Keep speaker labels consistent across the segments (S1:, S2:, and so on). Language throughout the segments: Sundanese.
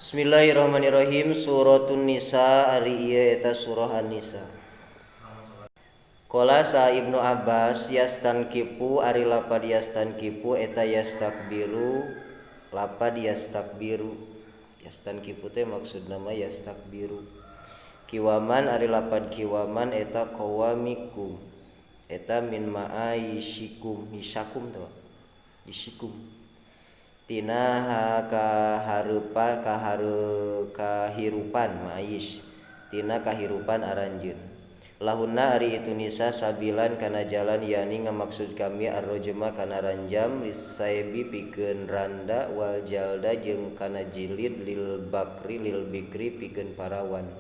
S1: Bismillahirrahmanirrahim. Suratun Nisa ari ieu eta surah An-Nisa. Qala sa Ibnu Abbas yastankipu ari lapad yastankipu eta yastakbiru lapad yastakbiru. Yastankipu teh maksudna mah yastakbiru. Kiwaman ari lapad kiwaman eta qawamikum. Eta min ma'aisyikum hisyakum teh. Isyikum. Tina kahirupan ma'is tina kahirupan aranjeun lahunna ari itu nisa sabilan kana jalan yani ngamaksud kami arrojema kana ranjam lisaibi pikeun randa wal jalda jeung kana jilid lil bikri pikeun parawan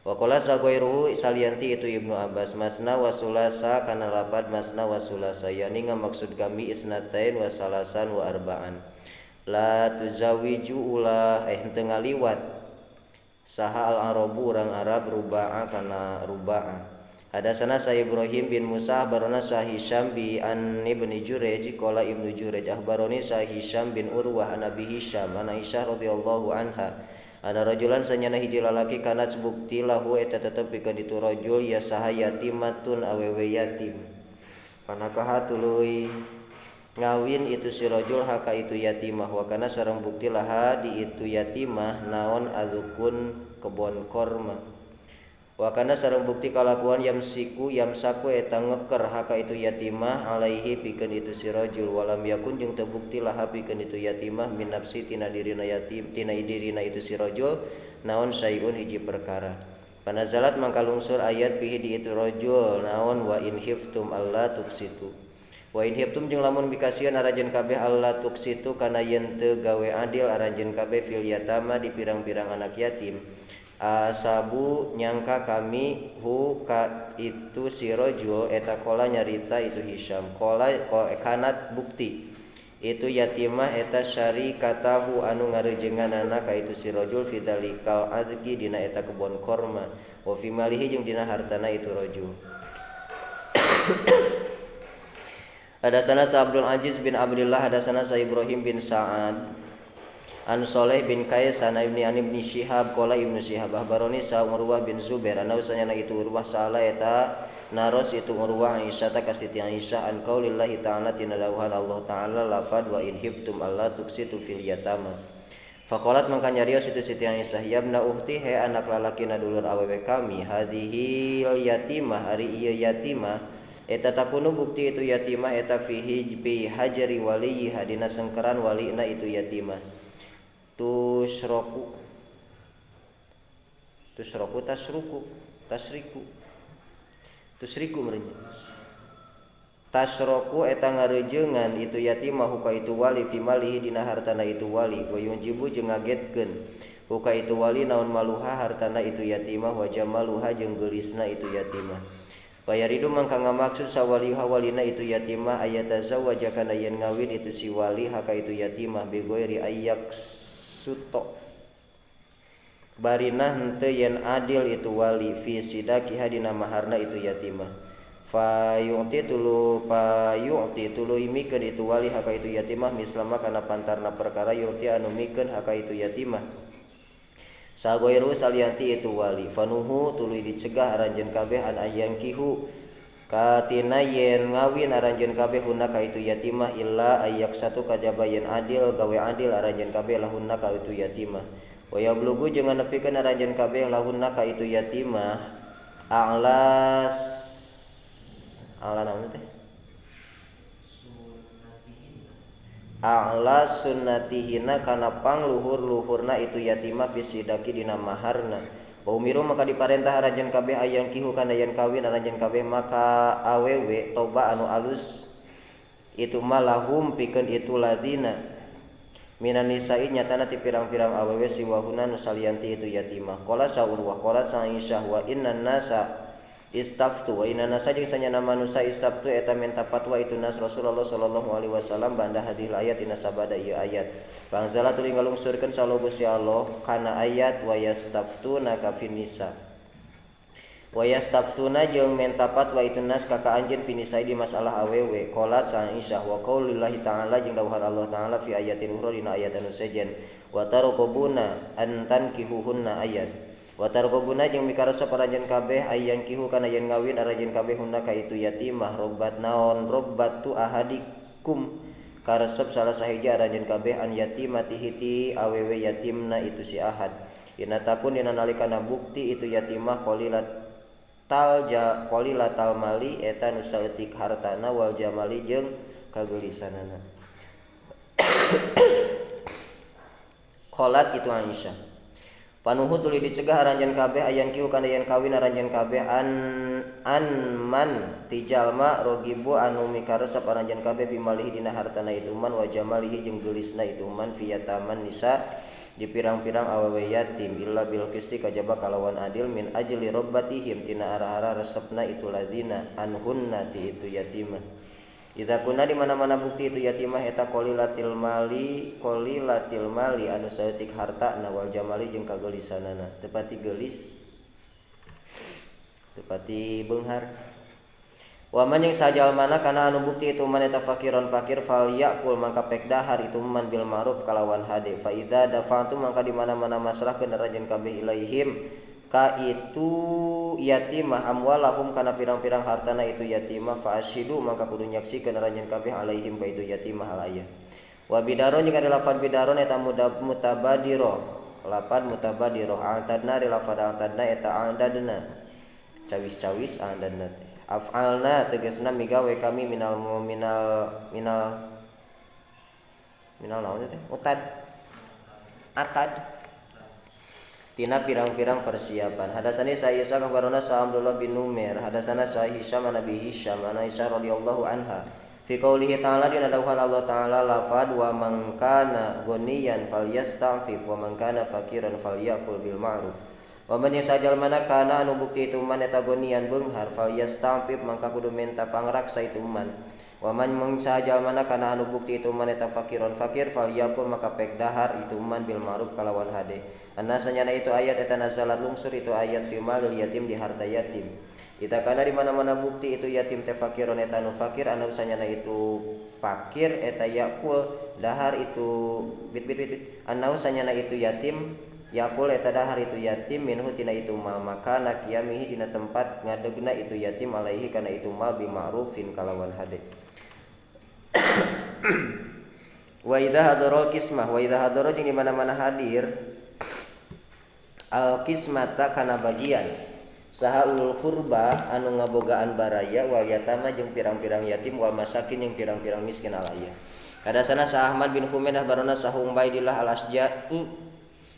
S1: wa qala sagairuhu salianti itu Ibnu Abbas masna wa sulasa kana lapad masna wa sulasa yani ngamaksud kami isnatain wa salasan wa arba'an la tuzawiju ulah henteu ngaliwat saha al arabu urang Arab ruba'a kana ruba'a hadasana sa Ibrahim bin Musa barona sa Hisyam bi an ibni Jurej qala Ibnu Jurej akhbaroni sa Hisyam bin Urwah an Abi Hisyam an Aisyah radhiyallahu anha ana rajulan sanyana hiji lalaki kana bukti lahu eta tetep pikeun ditu rajul ya saha yatimatun awewe yatim panakaha tuluy ngawin itu si rajul haka itu yatimah wa kana sareng bukti laha di itu yatimah naon azukun kebon korma wa kana sareng bukti kalakuan yamsaku eta ngeker haka itu yatimah alaihi pikeun itu si rajul walam yakun jeung teu bukti laha pikeun itu yatimah min nafsi tina dirina yatim tina dirina itu si rajul naon sayun hiji perkara panazalat mangka lungsur ayat bihi di itu rajul naon wa in hiftum alla tuksitu wa in hibtum jeung lamun bikasieun arajeun kabeh Allah tuksitu kana yen teu gawe adil arajeun kabeh fil yatama di pirang-pirang anak yatim asabu nyangka kami hu ka itu si rajul eta qala nyarita itu Hisyam qala kanat bukti itu yatimah eta syarikatahu anu ngareujeunganana ka itu si rajul fidalikal azki dina eta kebon korma wa fi malihi jeung dina hartana itu rajul Hadasana sa Abdul Aziz bin Abdullah hadasana sa Ibrahim bin Sa'ad an Saleh bin Qais an Ibni Syihab qala Ibnu Syihab akhbaroni sa Urwah bin Zubair ana usahana itu Urwah saala eta naros itu Urwah Aisyah ta kasiti Aisyah an qaulillahi ta'ala tina dawuhan Allah ta'ala lafad wa in hibtum alla tuksitu fil yatama faqalat mangka nyarios itu Siti Aisyah yabna uhti he anak lalakina dulur awewe kami hadhil yatimah ari ieu yatimah eta takunu bukti itu yatimah eta fihi bi hajri wali hadina sengkeran walina itu yatimah tusroku tasriku merenya tasroku eta ngareujeungan itu yatimah huka itu wali fi malihi dina hartana itu wali wa yunjibu jeung ngagetkeun huka itu wali naon maluha hartana itu yatimah wa jamaluha jeung geulisna itu yatimah Bayaridu mangka ngamaksud sawaliha walina itu yatimah ayatazawaja kana yen ngawin itu si wali haka itu yatimah begoiri ayak suto barinah henteu yen adil itu wali fi sidaki hadina maharna itu yatimah fayu'ti tulu imikeun itu wali haka itu yatimah mislama kana pantarna perkara yu'ti anu mikeun haka itu yatimah sagoiru salianti itu wali fanuhu tuluy dicegah aranjeun kabeh an ayyankihu katina yen ngawin aranjeun kabeh hunna ka itu yatimah illa ayyak satu kajaba yen adil gawe adil aranjeun kabeh lahunna ka itu yatimah wa yablugu jeung nepikeun aranjeun kabeh lahunna ka itu yatimah a'la naon teh a'la sunnatihina kana pangluhur-luhurna itu yatimah fisidaki dina maharna wa umiru maka diparentah aranjeun kabeh ayang kihu kana yen kawin aranjeun kabeh maka awewe toba anu alus itu malahum pikeun itu ladina minan nisa'i nyatana ti pirang-pirang awewe siwahuna nu salianti itu yatimah qala sa Urwah qala sa Aisyah wa innan nasa istaftu wa inna nasa jeung sanyana manusia istaftu eta minta fatwa itu nas Rasulullah sallallahu alaihi wasallam banda hadil ayat dina sabada ieu ayat bangzala tuluy ngalungsurkeun sallallahu Gusti Allah kana ayat wa yastaftuna ka finisa wa yastaftuna jeung minta fatwa itu nas ka anjeun finisa di masalah awewe qolat sa Aisyah wa qaulillahi ta'ala jeung dawuhan Allah ta'ala fi ayatin ukhra dina ayat anu sejen wa tarqabuna an tankihuhunna ayat wa tarqabuna jeung mikaresep aranjeun kabeh ayang kihu kana yen ngawin aranjeun kabeh hunna ka itu yatimah rogbat naon rogbatu ahadikum karesep salah sahiji aranjeun kabeh an yatimati hiti awewe yatimna itu si ahad ina takun dina nalikana bukti itu yatimah qalilatal mali eta nu saeutik hartana wal jamali jeung kageulisanana. Qalat itu Aisyah. Panuhu tuluy dicegah aranjeun kabeh ayan kihu kana yen kawin aranjeun kabeh an man ti jalma rogibu anu mikaresep aranjeun kabeh bimalihi dina hartana itu man wa jamalihi jeung geulisna itu man fiyataman nisa di pirang-pirang awewe yatim illa bil qisti kajaba kalawan adil min ajli robbatihim tina arah-arah resepna itu ladina anhunna ti itu yatimah. Idza kunna di mana-mana bukti itu yatimah eta qalilatil mali anu saeutik hartana wal jamali jeung kageulisanana teu pati geulis teu pati beunghar. Wa man yang sajalmana kana anu bukti itu man eta fakiron fakir fal yakul mangka pek dahar itu man bil ma'ruf kalawan hade fa idza dafa'tu mangka di mana-mana masrahkeun aranjeun kabeh ilaihim ka itu yatimah amwalahum kana pirang-pirang hartana itu yatimah fa ashidu mangka kudu nyaksikeun aranjeun kabeh alaihim ka itu yatimah alaya. Wa bidaron jeung ada lafaz bidaron eta mutabadiroh lafaz mutabadiroh antadna di lafaz antadna eta andadna cawis-cawis andadna af'alna tegasna migawe kami minal naon teh atad tina pirang-pirang persiapan. Hadasani saya Isa kabarona sa Abdullah bin Numair hadasana sa Hisham an Abi Hisham an Aisyah radhiyallahu anha fi qoulihi ta'ala dina dawuhan Allah taala lafad wa man kana ghaniyan falyasta'fif wa man kana fakiran falyakul bil ma'ruf. Wa man yasajal mana kana anu bukti itu man eta gonian beunghar fal yastampib mangka kudu minta pangraksa itu man. Wa man mungsajal mana kana anu bukti itu man eta fakiron fakir fal yakul maka pek dahar itu man bil ma'ruf kalawan hade. Annasanyana itu ayat eta nazalat lungsur itu ayat fi malil yatim di harta yatim. Ita kana di mana-mana bukti itu yatim teh fakiron eta anu fakir anu sanyana itu fakir eta yakul dahar itu anu sanyana itu yatim yakul eta dahar itu yatim minhu tina itu mal maka nakiyamihi dina tempat ngadegna itu yatim alaihi kana itu mal bi ma'rufin kalawan hade. Wa idza hadarul qismah wa idza hadara jeung di mana-mana hadir al qismata kana bagian saha ulul qurba anu ngabogaan baraya wal yatama jeung pirang-pirang yatim wal masakin jeung pirang-pirang miskin alaya. Hadasana sa Ahmad bin Humaydah barona sa Humaidillah al-Asja'i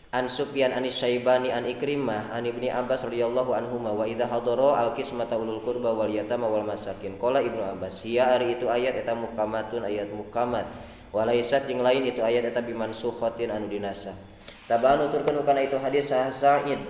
S1: an Sufyan an Syaibani an Ikrimah an Ibni Abbas radhiyallahu anhuma wa idza hadara al-qismata ulul qurba wal yatama wal masakin qala Ibnu Abbas hiya ari itu ayat eta muhkamatun ayat muhkamat walaisat jeung lain itu ayat eta bimansukhatin anu dinasa tabaan uturkeun kana itu hadis Sa'id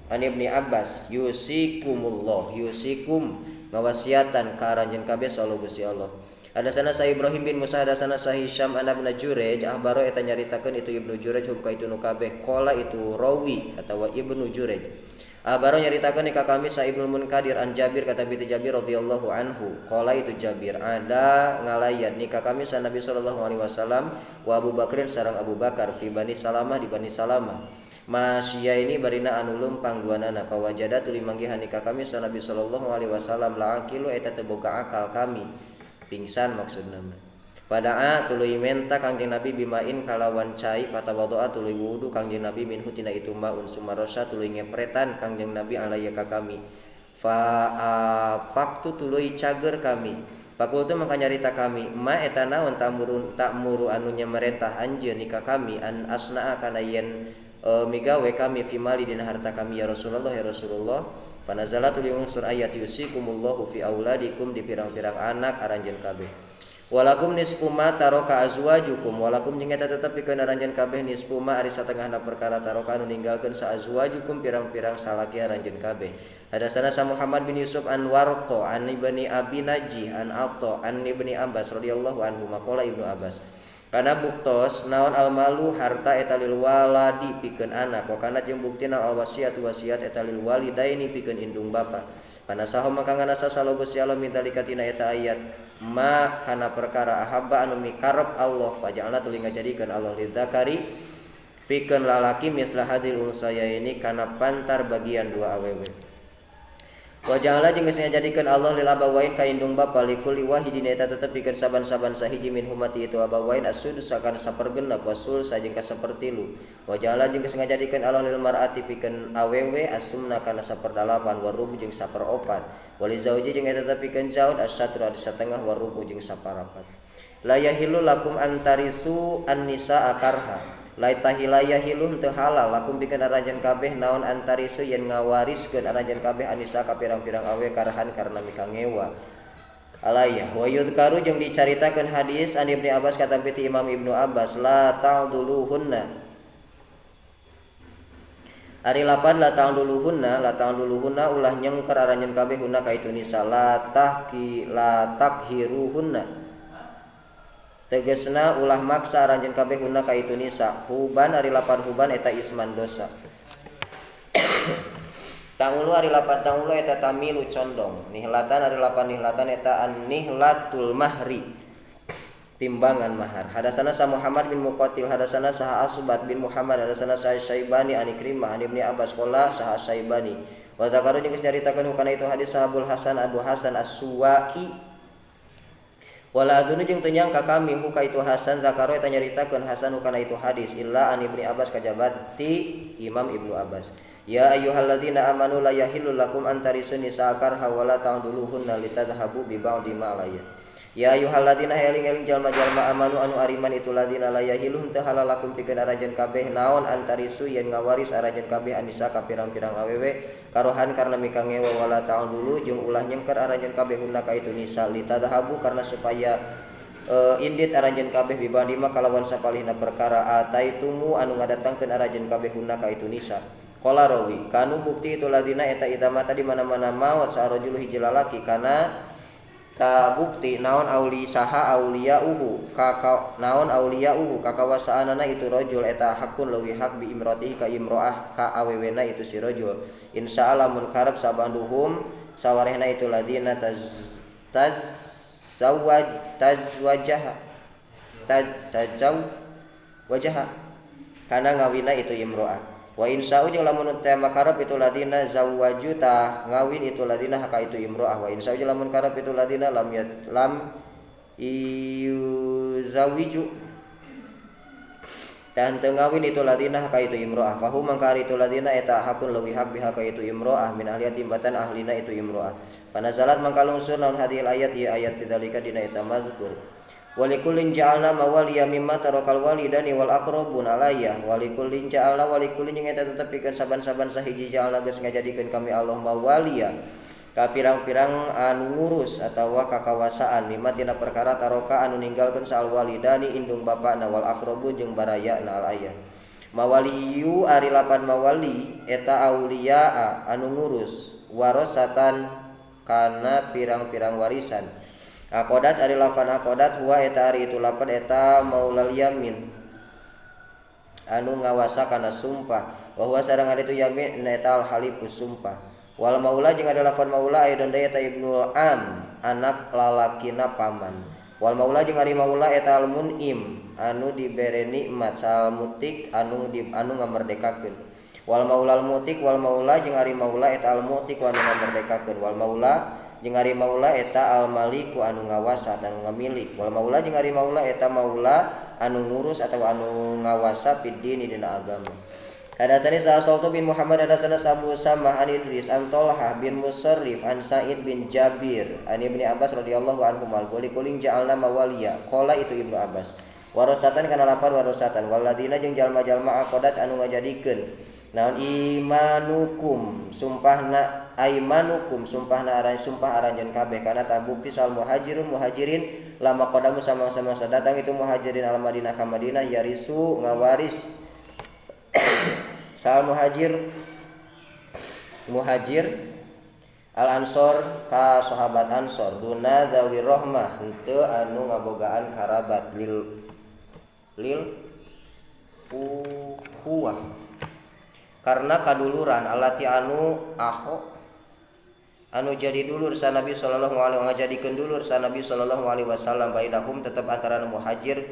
S1: an Ibni Abbas yusikumullah yusikum ngawasiatan ka aranjeun kabeh sallallahu Gusti Allah. Hadasana sa Ibrahim bin Musa hadasana sa Hisham an Ibnu Jurej ahbaro eta nyaritakeun itu Ibnu Jurej hum ka itu nu kabeh qala itu rawi atawa Ibnu Jurej ahbaro nyaritakeun ka kami sa Ibnu Munkadir an Jabir kata binti Jabir radhiyallahu anhu qala itu Jabir ada ngalayan nikah kami sa Nabi sallallahu alaihi wasallam wa Abu Bakrin sareng Abu Bakar fi Bani Salamah di Bani Salamah masya ini barina anu lempang duanana pawajada tuluy manggihan nikah kami sa Nabi sallallahu alaihi wasallam la aqilu eta teu boga akal kami pingsan maksudna Pada'a tuluy menta Kangjeng Nabi bimain kalawan cai patawadoa tuluy wudu Kangjeng Nabi minhu tina itu maun sumarosa tuluy ngepretan Kangjeng Nabi alaya ka kami fa apaktu tuluy cager kami pakultu maka nyarita kami ma eta naon tak muru anu nyamarentah anjeun ka kami an asna'a kana yen migawe kami fi mali dina harta kami ya Rasulullah panazala tuluy unsur ayat yusikumullahu fi auladikum di pirang-pirang anak aranjeun kabeh walakum nisfu ma taraka azwajukum walakum jeung eta tetep pikeun aranjeun kabeh nisfu ma ari satengahna perkara taraka anu ninggalkeun sa azwajukum pirang-pirang salaki aranjeun kabeh. Hadasana sa Muhammad bin Yusuf an Warqa an Ibni Abi Najih an Atha an Ibni Abbas radhiyallahu anhu maqala Ibnu Abbas kana buktos naon almalu harta eta lil waladi pikeun anak wa kana jeung buktina al wasiat wasiat eta lil walidaini pikeun indung bapa panasaha maka nganasa salogo Gusti Allah midalika tina eta ayat ma kana perkara ahabba anu mikarep Allah paja'ala tuluy ngajadikeun Allah lidzakari pikeun lalaki mislah hadil unsaya ini kana pantar bagian dua awewe. Wa ja'ala jeung geus ngajadikeun Allah lil abawain ka indung bapa likulli wahidin eta tetep pikeun saban-saban sahiji min humati itu abawain as-sudus kana sapergenep wasul sajeng ka sapertilu. Wa ja'ala jeung geus ngajadikeun Allah lil mar'ati pikeun awewe asumna kana saperdalapan warubu jeung saperopat. Wali zauji jeung eta tetep pikeun zaud as-satru di satengah warubu jeung saparapat. La yahillu lakum antarisu an-nisaa karha. Laitahilaya hilum teu halal lakum pikeun aranjeun kabeh naon antarisu yen ngawariskeun aranjeun kabeh anisa ka pirang-pirang awe karhan karna mika ngewa. Alayah wa yudkaru jeung dicaritakeun hadis an Ibnu Abbas katampi ti Imam Ibnu Abbas la ta'duluhunna. Ari lapan la ta'duluhunna ulah nyengker aranjeun kabeh hunna ka itu nisa la takhiruhunna. Tegesna ulah maksa aranjeun kabeh hunna ka itu nisa. Huban ari lapan huban eta isman dosa. Tangulu ari lapan tangulu eta tamilu condong. Nihlatan ari lapan nihlatan eta an-nihlatul mahri. Timbangan mahar. Hadasana sa Muhammad bin Muqatil hadasana sa Asbat bin Muhammad hadasana sa Syaibani an Ikrimah an Ibnu Abbas qala sa Syaibani. Wa zakaru jeung caritakeun kana itu hadis sahabul Hasan Abu Hasan As-Suwai. Wala adunu jeung teu nyangka kami hu ka itu Hasan zakaro eta nyaritakeun Hasan kana itu hadis illa an Ibnu Abbas kajabat ti Imam Ibnu Abbas. Ya ayyuhalladzina amanu la yahillu lakum an tarisun nisaa karha wala ta'duluhunna litadhhabu bi ba'di ma alayya. Ya ayyuhalladzina eling-eling jalma-jalma amanu anu ariman itu ladina la yahillu teu halal lakum pikeun aranjeun kabeh naon antarisu yen ngawaris aranjeun kabeh anisa ka pirang-pirang awewe karohan karna mika ngewa wala ta'dulu jeung ulah nyengker aranjeun kabeh hunna ka itu nisa litadhhabu karna supaya indit aranjeun kabeh bibadi mah kalawan sapalihna perkara ataitumu anu ngadatangkeun aranjeun kabeh hunna ka itu nisa. Qala rawi kanu bukti itu ladina eta idamata di mana-mana maut sarojul hiji lalaki kana ta bukti naon auliyauhu naon auliyauhu kakawasaanana itu rajul eta hakun leuwih hak bi imratihi ka imroah ka awewena itu si rajul insyaallah mun karep sabanduhum sawarehna itu ladina wajah kana ngawina itu imroah. Wa insa'u jeung lamun teh makarep itu ladina zawwaju tah ngawin itu ladina haka itu imroah. Wa insa'u jeung lamun karep itu ladina lam yuzawiju tah teu ngawin itu ladina haka itu imroah. Fahu mangkari itu ladina eta hakun leuwih hak bihaka itu imroah min ahli timbatan ahlina itu imroah. Panazalat mangkalungsur naon hadil ayat ieu ayat fidzalika dina eta mazkur. Walikullin ja'alna mawaliya mimma tarakal walidani wal aqrabun alayya walikullin ja'alna walikullin jeung eta tetep pikeun saban-saban sahiji ja'alna geus ngajadikeun kami Allah mawaliya ka pirang-pirang anu ngurus atawa kakawasaan mimma tina perkara taroka anu ninggalkeun saal walidani indung bapana wal aqrabun jeung barayana al ayah. Mawaliyu ari lapan mawali eta auliyaa anu ngurus warosatan kana pirang-pirang warisan. Akodat ari lafan akodat huwa eta ari itu lapan eta maulal yamin anu ngawasa kana sumpah wa huwa sareng ari itu yamin eta al halifus sumpah wal maula jeung ada lafan maula aidon daya eta ibnul am anak lalakina paman wal maula jeung ari maula eta al munim anu dibere nikmat sal mutik anu ngamerdekakeun wal maula al mutik wal maula jeung ari maula eta al mutik anu ngamerdekakeun wal maula jeung ari maula eta al maliku anu ngawasa anu ngamilik wal maula jeung ari maula eta maula anu ngurus atau anu ngawasa fiddin dina agama. Hadasani Sa'saltu bin Muhammad hadasana Abu Samah an Idris an Talhah bin Musarrif an Sa'id bin Jabir an Ibnu Abbas radhiyallahu anhu mal kuling ja'alna mawaliya qala itu Ibnu Abbas warosatan kana lafal warosatan waladina jeung jalma-jalma aqodat anu ngajadikeun naon imanukum sumpahna aimanukum sumpah aranjeun kabeh kana tabukti sal muhajirin lama qadamu sama-sama datang itu muhajirin al Madinah ka Madinah yarisu ngawaris sal muhajir al ansor ka sahabat ansor duna zawi rahmah henteu anu ngabogaan karabat lil huwa karena kaduluran alati anu anu jadi dulur sa Nabi sallallahu alaihi wasallam ngajadikeun dulur sa Nabi sallallahu alaihi wasallam bainahum tetep antara muhajir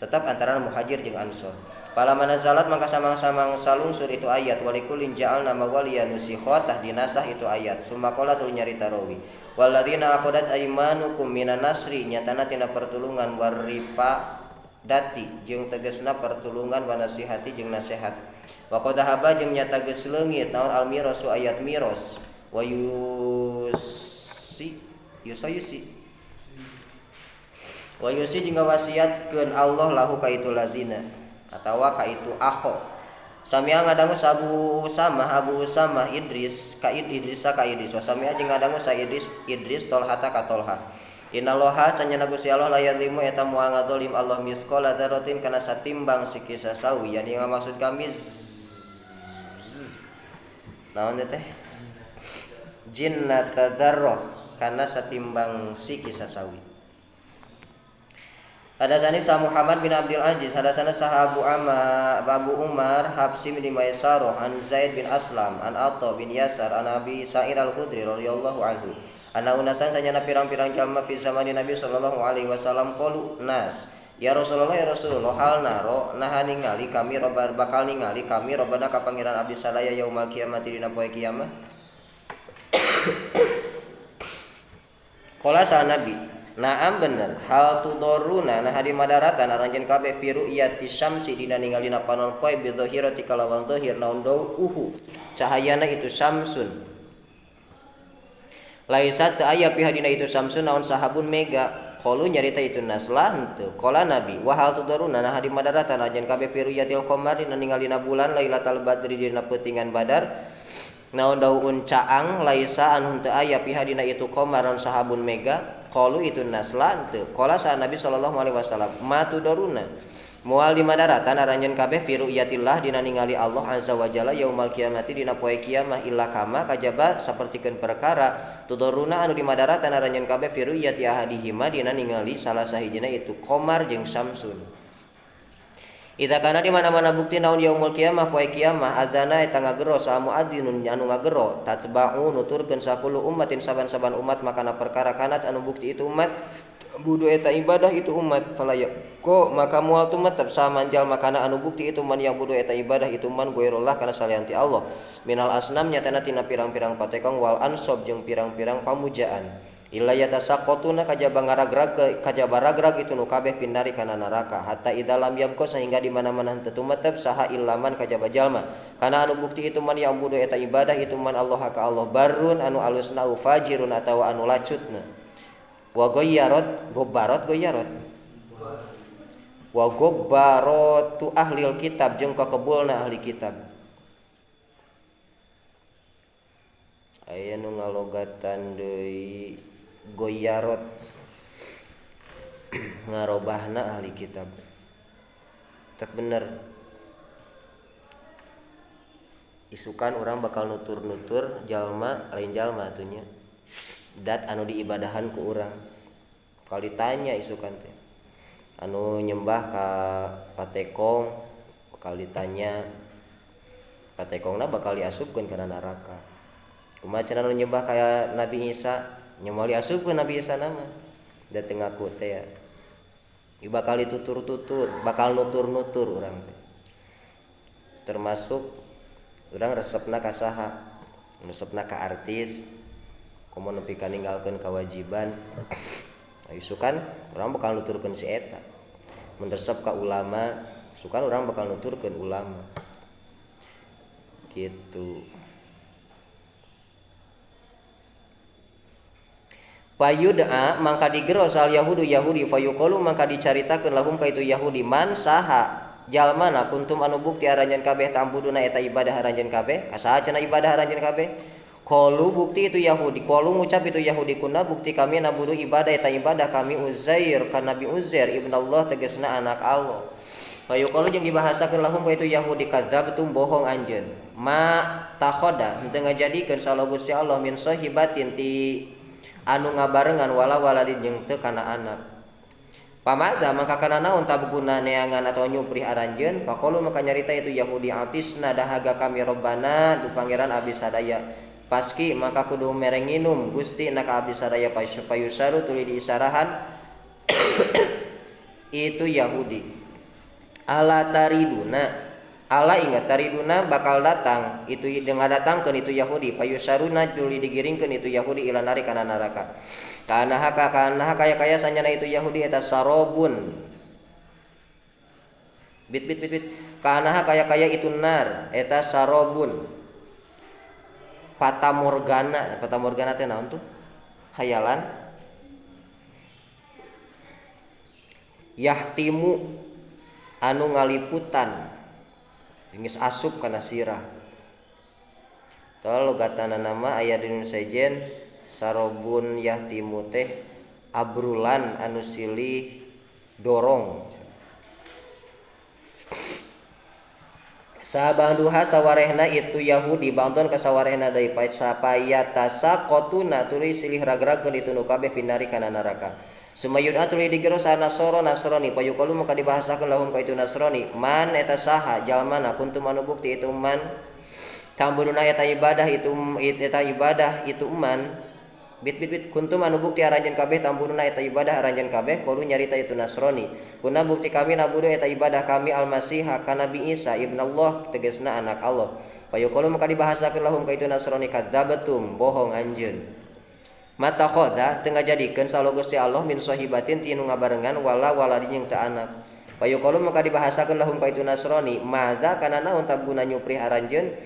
S1: tetap antara muhajir jeung ansor. Pala manazalat maka samang-samang salungsur itu ayat walikulin ja'alna mawaliyan nusikha tah dinasah itu ayat sumaqala tul nyarita rawi walladzina aqadat aymanukum minan nasri nyatana tina pertulungan waripa dati jeung tegasna pertulungan wa nasihati jeung nasihat wa qadahaba jeung nyata geus leungit naon al mirasu ayat miros wa yusi wa yusi jeung wasiatkeun Allah lahu ka itu ladina atawa ka itu akho samia ngadangu Abu Usamah Idris ka Idris wasamia jeung ngadangu sa Idris Tolhata ka Tolha innallaha sanyana Gusti Allah la yadhimu eta moal ngadolim Allah misqala dzarratin kana satimbang sikisa sawi yani maksud kami naon teh jinnat dzarrah kana satimbang sikisa sawi. Hadasani sa Muhammad bin Abdul Aziz hadasana sa Abu Umar Habsi bin Maisarah an Zaid bin Aslam an Atha bin Yasar an Abi Sa'id al-Khudri radhiyallahu anhu anna unasan sanyana pirang-pirang jalma fi zamani Nabi sallallahu alaihi wasallam qalu nas ya Rasulullah hal naro naha ningali kami bakal ningali kami robana ka pangeran abdi sadaya yaumul kiamati dina poe kiamat. Qala sa Nabi naam bener hal tudoruna nah di madaratan aranjeun kabeh fi ru'yati syamsi dina ningalina panon poe bi dhahirati kalawan dhahir naon cahayana itu syamsun laisat teu aya pihadina itu syamsun naon sahabun mega qalu nyarita itu naslah henteu qala nabi wa hal tudoruna nah di madaratan aranjeun kabeh fi ru'yatil qamar dina ningalina bulan lailatul badri dina peutingan badar naon daun caang laisa anu henteu aya pihadina itu qamar naon sahabun mega qalu itu naslan teu qala sa Nabi sallallahu alaihi wasallam matudoruna moal di madaratan aranjeun kabeh fi ru'yatillah dina ningali Allah azza wa jalla yaumul kiamati dina poe kiamah illa kama kajaba sapertikeun perkara tudoruna anu di madaratan aranjeun kabeh fi ru'yati ahadihima dina ningali salah sahijina itu qamar jeung samsun. Ita kana di mana-mana bukti naon yaumul kiamah poe kiamah adzana eta ngagero sa muadzin anu ngagero tatsba'u nuturkeun sakulu ummatin saban-saban umat makana perkara kanat anu bukti itu umat budu eta ibadah itu umat falayak ko maka moal tumetep samanjal makana anu bukti itu man yang budu eta ibadah itu man goirullah kana salianti Allah minal asnam nyatana tina pirang-pirang patekong wal ansob jeung pirang-pirang pamujaan. Illa yatasaqatuna kajaba ragrag itu nu kabeh pindari kana neraka hatta idalam yamko sehingga di mana-mana henteu tumetep saha illaman kajaba jalma kana anu bukti itu man yang budu eta ibadah itu man Allah ka Allah barun anu alusna fajirun atawa anu lacutna wa goyarot wa gobbaratu ahlil kitab jeung kakebulna ahli kitab aya nu ngalogatan deui goyarot ngarobahna ahli kitab tak bener isukan orang bakal nutur-nutur jalma lain jalma atunya dat anu diibadahan ku urang bakal ditanya isukan teh anu nyembah ka patekong bakal ditanya patekongna bakal diasupkeun kana neraka kumaha cenah anu nyembah ka Nabi Isa nyamal diasupkeun Nabi Isa nama da teu ngaku teh ya bakal ditutur-tutur bakal nutur-nutur urang teh termasuk urang resepna ka saha resepna ka artis komo nepi ka ninggalkeun kewajiban isukan urang bakal nuturkeun si eta mun resep ka ulama sukan urang bakal nuturkeun ulama gitu. Fayud'a mangka digero sal Yahudi fayuqalu mangka dicaritakeun lahum ka itu Yahudi man saha jalmana kuntum anu bukti aranjeun kabeh tambuduna eta ibadah aranjeun kabeh kasaha cenah ibadah aranjeun kabeh qalu bukti itu Yahudi qalu ngucap itu Yahudi kuna bukti kami nabudu ibadah eta ibadah kami Uzair ka Nabi Uzair ibnullah tegasna anak Allah fayuqalu jeung dibahasakeun lahum ka itu Yahudi kadzabtum bohong anjeun ma takhoda henteu ngajadikeun sallallahu Gusti Allah min sahibatin ti anu ngabarengan wala waladin jeung teu kana anak pamada maka kana naon tabguna neangan atau nyuprih aranjeun faqalu maka nyarita itu Yahudi atisna dahaga kami robbana du pangeran abdi sadaya paski maka kudu merenginum Gusti na ka abdi sadaya payusaru tuluy diisarahan itu Yahudi Ala tariduna, ala ingat tariduna bakal datang itu dengan datangkeun itu Yahudi payusaruna tuluy digiringkeun itu Yahudi ila nari kana neraka. Kana kaya sanyana itu Yahudi eta sarobun. Bit kana kaya itu nar eta sarobun. Fata morgana teh naon tuh? Hayalan. Yahtimu anu ngaliputan geus asup kana sirah. Tol logatana nama aya dinu sejen sarobun yahtimu teh abrulan anu silih dorong. Sabanduha sawarehna itu Yahudi bangton ka sawarehna deui pasapaya tasaqotuna tuluy silih ragragkeun itu nu kabeh pinari kana neraka. Sumayun atuli digero sa Nasrani payukalu maka dibahasakeun lahum ka itu Nasrani man eta saha jalmana kuntum anu bukti itu man tambununa eta ibadah itu man bit kuntum anu bukti aranjeun kabeh tambununa eta ibadah aranjeun kabeh kudu nyarita itu Nasrani kuna bukti kami nabudu eta ibadah kami al-Masih kana Nabi Isa ibnallah tegasna anak Allah payukalu maka dibahasakeun lahum ka itu Nasrani kadzabatum bohong anjeun. Mata khoda tengah jadikeun salogo si Allah min sahibatin ti nu ngabarengan wala waladi jeung teu anak. Payuqalu maka dibahasakeun lahum ka itu Nasrani, madza kana naon tabuna nyuprih aranjeun.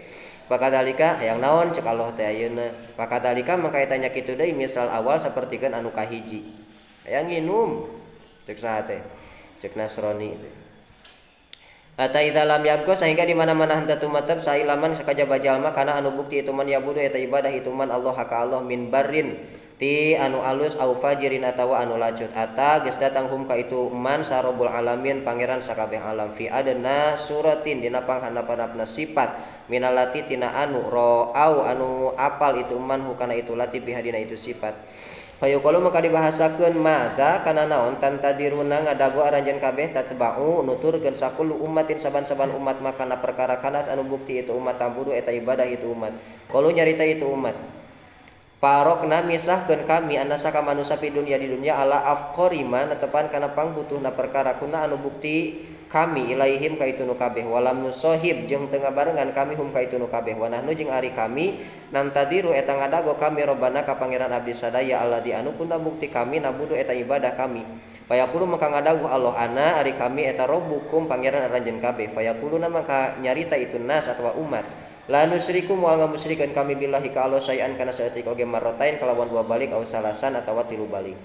S1: Pakadalika hayang naon cek Allah teh ayeuna. Pakadalika maka eta nya kitu deui misal awal sapertikeun anu kahiji. Hayang nginum cek saha teh? Cek Nasrani teh. Ata idza lam yabqa sehingga di mana-mana henteu tumatep sailaman sakajaba jalma kana anu bukti itu man yabudu eta ibadah itu man Allah ka Allah min barrin ti anu alus au fajirin atawa anu lacut ata geus datang hum ka itu man sarobul alamin pangeran sakabeh alam fi adna suratin dina panghandap-handapna sifat minalati tina anu ro'au anu apal itu man hukana itu lati bihadina itu sifat. Payuqalu maka dibahasakeun madza kana naon tantadiruna ngadago aranjeun kabeh tatba'u nuturkeun sakulu ummatin saban-saban umat makana perkara kana anu bukti itu umat tambudu eta ibadah itu umat. Qalu nyarita itu umat. Parokna misahkeun kami anasaka manusia di dunia ala afqarima netepan kana pangbutuhna perkara kuna anu bukti kami ilaihim ka itu nu kabeh walam nusohib jeung teu ngabarengan kami hum ka itu nu kabeh wa nahnu jeung ari kami nantadiru eta ngadago kami robana ka pangeran abdi sadaya Allah di anu kuna bukti kami nabudu eta ibadah kami fayaqulu maka ngadago Allah ana ari kami eta robbukum pangeran aranjeun kabeh fayaquluna maka nyarita itu nas atawa umat la nusriku moal ngamusyrikeun kami billahi ka Allah sayan kana saeutik oge marrotain kalawan dua balik aw salasan atawa tilu balik.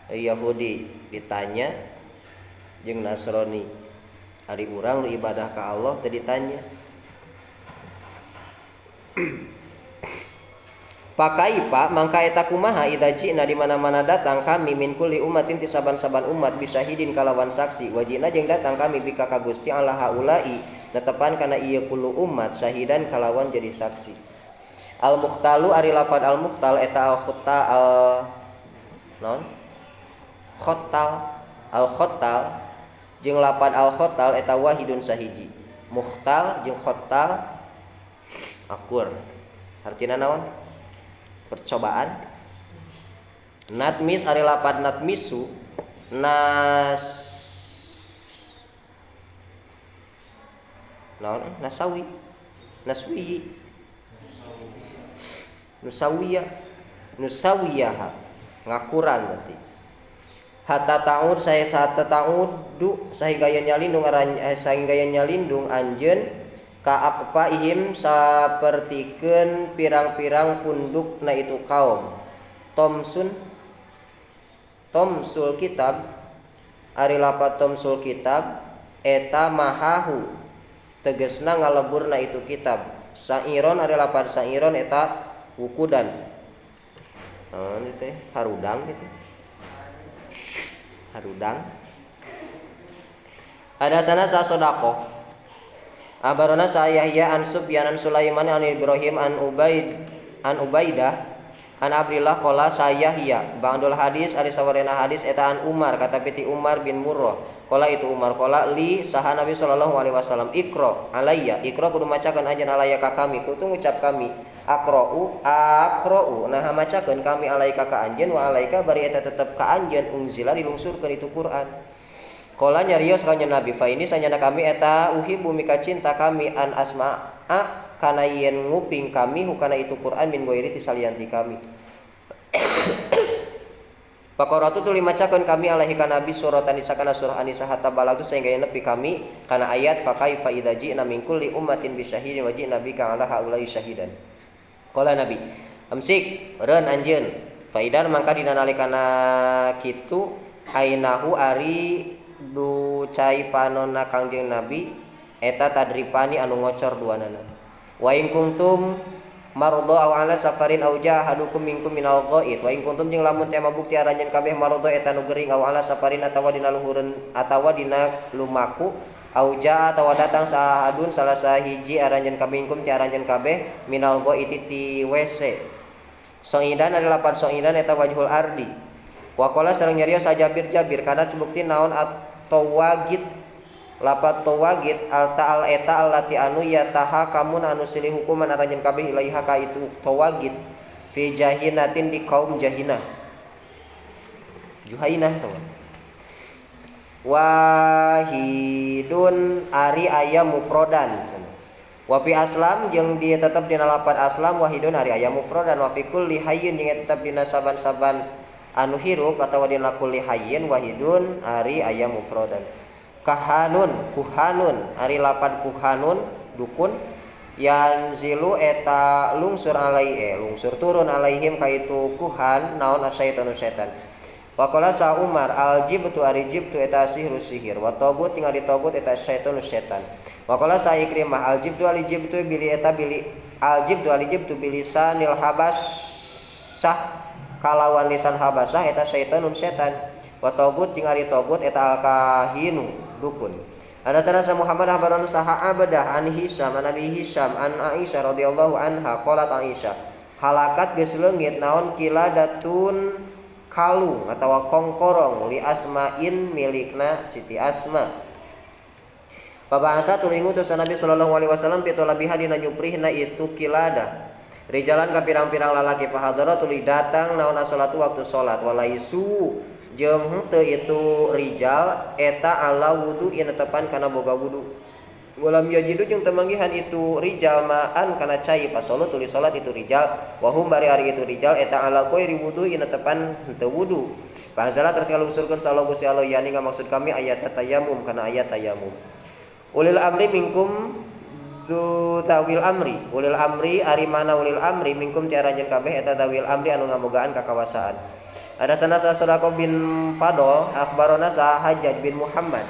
S1: Yahudi ditanya jeung Nasrani ari urang nu ibadah ka Allah teu ditanya. Pakaipa mangka eta kumaha idza ji'na di mana-mana datang kami min kulli ummatin ti saban-saban umat bisahidin kalawan saksi wajina jeung datang kami bika ka Gusti Allah haula'i netepan kana ieu kullu umat sahidan kalawan jadi saksi. Al mukhtalu ari lafad al mukhtal eta al khutta al non khottal jeung lapad al khottal eta wahidun sahiji mukhtal jeung khottal akur artina naon percobaan. Natmis ari lapad natmisu naon nasawi naswi nusawiyah ngakuran berarti hatta ta'ud saya saat ta'ud du sahingga nyalindung anjeun ka aqpaihim sapertikeun pirang-pirang pundukna itu kaum tomsul kitab ari lapat tomsul kitab eta mahahu tegesna ngaleburna itu kitab sairon ari lapat sairon eta wukudan itu teh harudang gitu harudang. Ada sana sa sodako abarona sa Yahya an Sufyan an Sulaiman an Ibrahim an Ubaidah an Abdillah qala sa Yahya ba'dul hadis ari sawarena hadis eta an Umar kata piti Umar bin Murrah qala itu Umar qala li saha Nabi sallallahu alaihi wasallam ikra alayya ikra kudu macakeun anjeun alayya ka kami kudu ngucap kami akra'u nah macakeun kami alaika ka anjeun wa alaika bari eta tetep ka anjeun unzila dilungsurkeun itu Quran Qala nyarios ka Nabi fa ini sanyana kami eta uhibbu mika cinta kami an asma'a kana yen nguping kami hukana itu Quran min goiri ti salianti kami. Pakoratu tuluy macakeun kami alaihi ka Nabi surat An-Nisa kana surah An-Nisa hatta balagu sehingga nepi kami kana ayat fa kaifa idza ji'na min kulli ummatin bisyahidin wa ji'na bika ala haula'i syahidan. Qala Nabi amsik reun anjeun fa idan mangka dina nalikana kitu ainahu ari ducai panonna Kangjeng Nabi eta tadripani anu ngocor duanana. Wa in kuntum marudha aw ala safarin aw jahadukum minkum minal ghaid wa in kuntum jeung lamun teh mabukti aranjeun kabeh marudha eta nu gering aw ala safarin atawa dina luhureun atawa dina lumaku aw jaa atawa datang sahadun salah sahiji aranjeun kabeh minkum ti aranjeun kabeh minal ghaid ti WC. Soidan adalah lapan soidan eta wajhul ardi. Wa qala sareng nyarios Jabir kana bukti naon at-tawagid lapat tawagid alta al eta allati anu yataha kamun anu silih hukuman aranjeun kabeh ilaiha ka itu tawagid fi jahinatin di kaum jahinah juhainah tuh wahidun ari aya mufrodan wa fi aslam jeung dia tetep dina lapat aslam wahidun ari aya mufrodan wa fi kulli hayyin jeung tetep dina saban-saban anu hirup atawa dina kulli hayyin wahidun ari aya mufrodan. Kuhanun ari lapan kuhanun dukun yanzilu eta lungsur lungsur turun alaihim kaitu kuhan naon asyaitanu setan. Wa qala sa Umar aljibtu ari jibtu eta sihir wa tagut tinggal di tagut eta syaitanu setan. Wa qala sa Ikrimah aljibtu bili bilisanil habasyah kalawan lisan habasah eta syaitanun setan. Wa tagut tinggal di tagut eta alkahinu dukun. Ada sanasa Muhammad habaran saha abadah an Hisam an Abi Hisam an Aisyah radhiyallahu anha qalat Aisyah halakat geus leungit naon kiladatun kalung atawa kongkorong li Asma'in milikna Siti Asma. Pabahasa tuluy ngutus Nabi sallallahu alaihi wasallam pitu labiha dina nyuprihna itu kilada. Rijalan ka pirang-pirang lalaki pahadara tuluy datang naon salatu waktu salat walaisu jeung henteu itu rijal eta ala wudu'in netepan kana boga wudu. Walam yajidu jeung teu manggihan itu rijal ma'an kana cai pas salat tuluy salat itu rijal wa hum bari ari itu rijal eta ala qairi wudu'in netepan henteu wudu. Panzala terus kalungsurkeun sallallahu Gusti Allah yani ngamaksud kami ayat tayammum kana ayat tayammum. Ulil amri minkum dawil amri. Ulil amri ari mana ulil amri minkum ti aranjeun kabeh eta dawil amri anu ngabogaan kakawasaan. Ada sanasa Sadaqah bin Fadl akhbarana sa Hajjaj bin Muhammad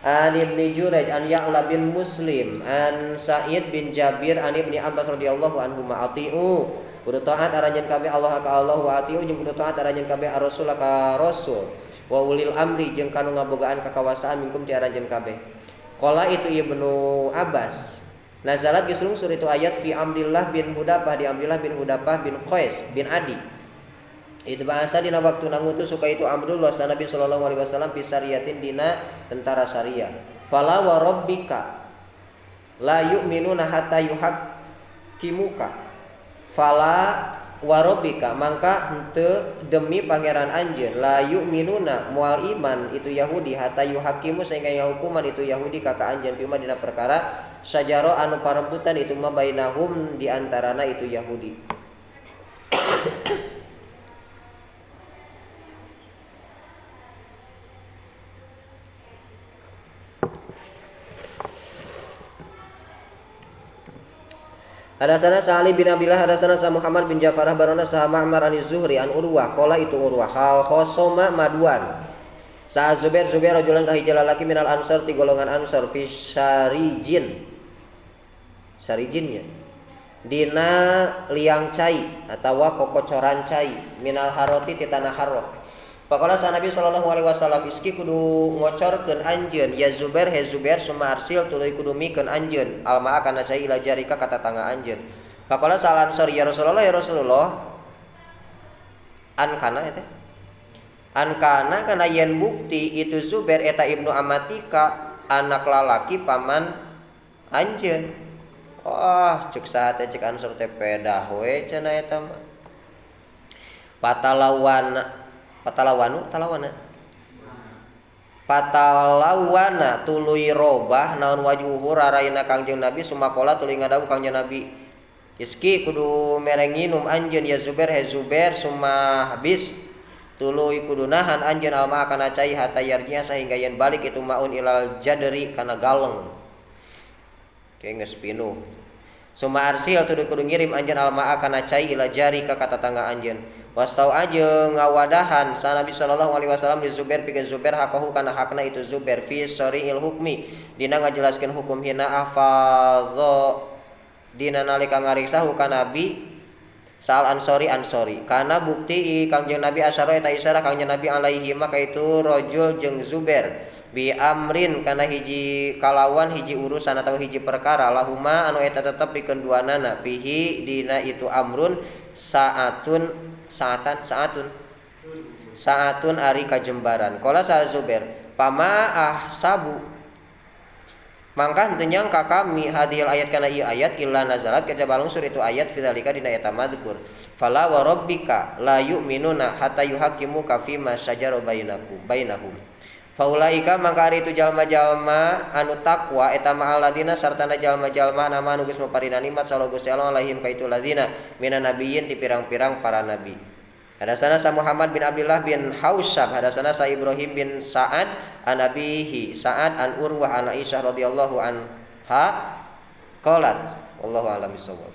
S1: an Ibnu Jurayj an Ya'la bin Muslim an Sa'id bin Jabir an Ibnu Abbas radhiyallahu anhu ma'ati'u kudu taat aranjeun kabeh Allah ka Allah wa ati'u jeung kudu taat aranjeun kabeh Rasul ka Rasul wa ulil amri jeung kanu ngabogaan kakawasaan minkum ti aranjeun kabeh. Qala itu Ibnu Abbas nazalat geus lungsur itu ayat fi Abdillah bin Hudapah di Abdillah bin Hudapah bin Qais bin Adi. Itu bahasa dina waktu nangutus suka itu Abdullah sa Nabi sallallahu alaihi wasallam pisariyatin dina tentara syariah. Fala wa rabbika la yu'minuna hatta yuhaqqimuka. Fala wa rabbika mangka henteu demi pangeran anjeun la yu'minuna moal iman itu Yahudi hatta yuhaqqimu sehingga hukuman itu Yahudi ka anjeun pima dina perkara sajaro anu parebutan itu mabainahum di antarana itu Yahudi. Hadasana Ali bin Abdullah hadasana Muhammad bin Ja'far barana sa Ma'mar an-Zuhri an Urwah qala itu Urwah khosoma maduan sa Zubair rajulan kahiji lalaki minal ansar ti golongan ansar fi sarijinnya dina liang cai atawa kokocoran cai minal haroti ti tanah harot. Pakola sa Nabi sallallahu alaihi wasallam iski kudu ngocorkeun anjeun ya Zubair he Zubair summa arsil tuluy kudu mikeun anjeun almaa kana cai ila jarika ka tatangga anjeun. Pakola sa Ansor ya Rasulullah an kana yen bukti itu Zubair eta ibnu amatika anak lalaki paman anjeun. Wah ceuk saha teh ceuk Ansor teh pedah we cenah eta mah. Talawana patalawana tuluy robah naon wajuhu raraina Kangjeng Nabi sumakola tuluy ngadawu Kangjeng Nabi iski kudu mereng nginum anjeun ya Zubair he Zubair summa habis tuluy kudu nahan anjeun alma kana cai hatta yarji'a sahingga yen balik itu maun ilal jadri kana galeng ke geus pinuh summa arsil tuluy kudu ngirim anjeun alma kana cai ila jari ka katatangga anjeun wastau aja ngawadahan sa Nabi sallallahu alaihi wasallam di Zubair pikeun Zubair hakahu kana hakna itu Zubair fi syari'il hukmi dina ngajelaskeun hukum hina afadho dina nalika ngariksa ka Nabi sal ansori kana bukti Kangjeng Nabi asyara eta isyarah Kangjeng Nabi alaihi maka itu rajul jeung Zubair bi amrin kana hiji kalawan hiji urusan atau hiji perkara lahuma anu eta tetep pikeun duanana pihi dina itu amrun saatun ari kajembaran qala sa Zubair pama ahsabu mangka henteu nyangka kami hadhil ayat kana ieu ayat illa nazalat kajaba lungsur itu ayat fidzalika dina eta madzkur fala wa rabbika la yu'minuna hatta yuhaqqimuka fima syajara bainahum faulaika mangka ari itu jalma-jalma anu takwa eta ma alladzina sartana jalma-jalma nama anu geus maparina nikmat sallallahu Gusti Allah alaihim ka itu ladzina minan nabiyyin ti pirang-pirang para nabi. Hadasana sa Muhammad bin Abdullah bin Hausab hadasana sa Ibrahim bin Sa'ad an abihi Sa'ad an Urwah an Aisyah radhiyallahu anha qalat wallahu a'lam bissawab.